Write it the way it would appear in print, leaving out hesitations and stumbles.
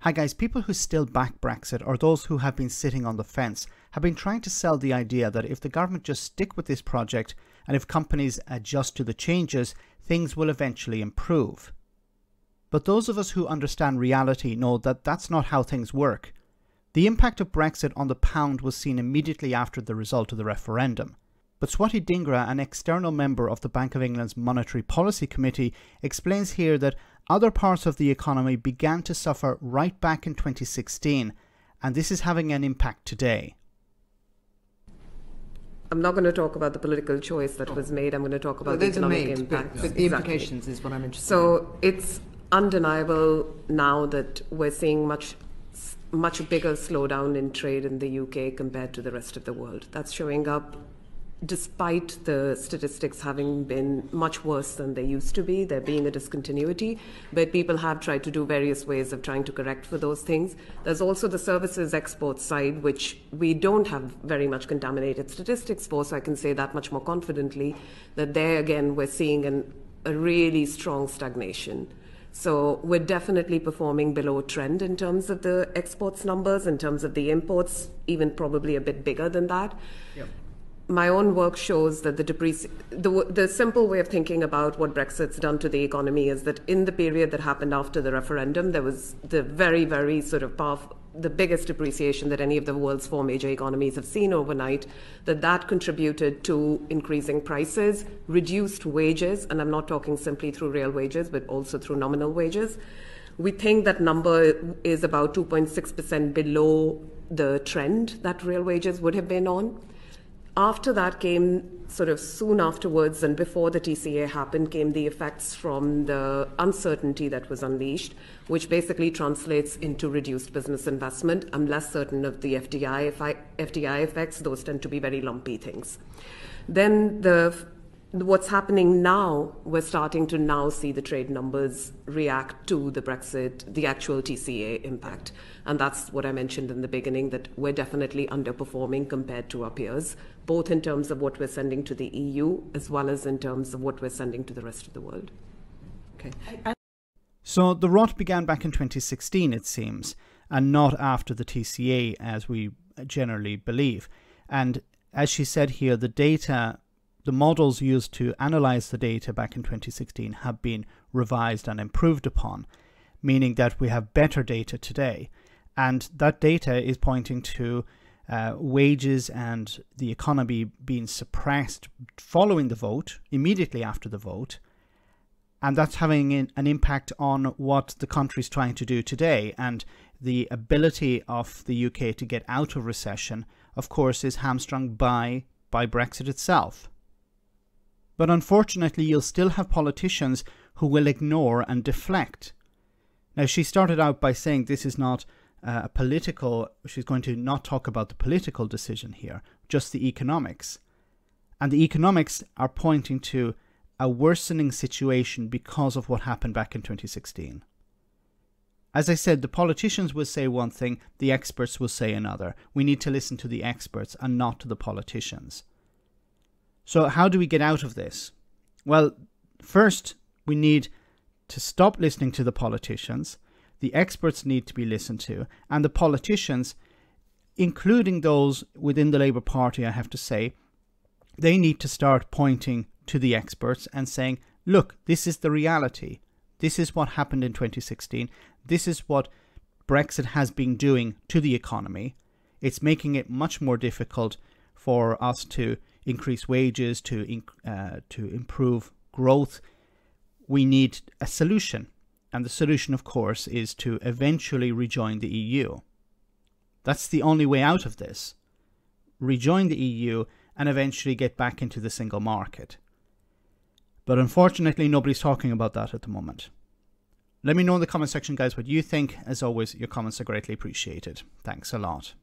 Hi guys, people who still back Brexit or those who have been sitting on the fence have been trying to sell the idea that if the government just stick with this project and if companies adjust to the changes, things will eventually improve. But those of us who understand reality know that that's not how things work. The impact of Brexit on the pound was seen immediately after the result of the referendum. But Swati Dhingra, an external member of the Bank of England's Monetary Policy Committee, explains here that other parts of the economy began to suffer right back in 2016, and this is having an impact today. I'm not going to talk about the political choice that was made. I'm going to talk about the economic impact. But the implications is what I'm interested in. So it's undeniable now that we're seeing much bigger slowdown in trade in the UK compared to the rest of the world. That's showing up despite the statistics having been much worse than they used to be, there being a discontinuity, but people have tried to do various ways of trying to correct for those things. There's also the services export side, which we don't have very much contaminated statistics for, so I can say that much more confidently, that there again we're seeing a really strong stagnation. So we're definitely performing below trend in terms of the exports numbers, in terms of the imports, even probably a bit bigger than that. Yep. My own work shows that the simple way of thinking about what Brexit's done to the economy is that in the period that happened after the referendum, there was the very, very sort of powerful, the biggest depreciation that any of the world's 4 major economies have seen overnight, that contributed to increasing prices, reduced wages, and I'm not talking simply through real wages, but also through nominal wages. We think that number is about 2.6% below the trend that real wages would have been on. After that came, sort of soon afterwards and before the TCA happened, came the effects from the uncertainty that was unleashed, which basically translates into reduced business investment. I'm less certain of the FDI effects. Those tend to be very lumpy things. Then what's happening now, we're starting to now see the trade numbers react to the Brexit, the actual TCA impact. And that's what I mentioned in the beginning, that we're definitely underperforming compared to our peers, both in terms of what we're sending to the EU, as well as in terms of what we're sending to the rest of the world. Okay. So the rot began back in 2016, it seems, and not after the TCA, as we generally believe. And as she said here, the models used to analyze the data back in 2016 have been revised and improved upon, meaning that we have better data today. And that data is pointing to wages and the economy being suppressed following the vote, immediately after the vote. And that's having an impact on what the country's trying to do today. And the ability of the UK to get out of recession, of course, is hamstrung by Brexit itself. But unfortunately, you'll still have politicians who will ignore and deflect. Now, she started out by saying this is not she's going to not talk about the political decision here, just the economics. And the economics are pointing to a worsening situation because of what happened back in 2016. As I said, the politicians will say one thing, the experts will say another. We need to listen to the experts and not to the politicians. So how do we get out of this? Well, first, we need to stop listening to the politicians. The experts need to be listened to. And the politicians, including those within the Labour Party, I have to say, they need to start pointing to the experts and saying, look, this is the reality. This is what happened in 2016. This is what Brexit has been doing to the economy. It's making it much more difficult for us to increase wages, to improve growth. We need a solution. And the solution, of course, is to eventually rejoin the EU. That's the only way out of this. Rejoin the EU and eventually get back into the single market. But unfortunately, nobody's talking about that at the moment. Let me know in the comment section, guys, what you think. As always, your comments are greatly appreciated. Thanks a lot.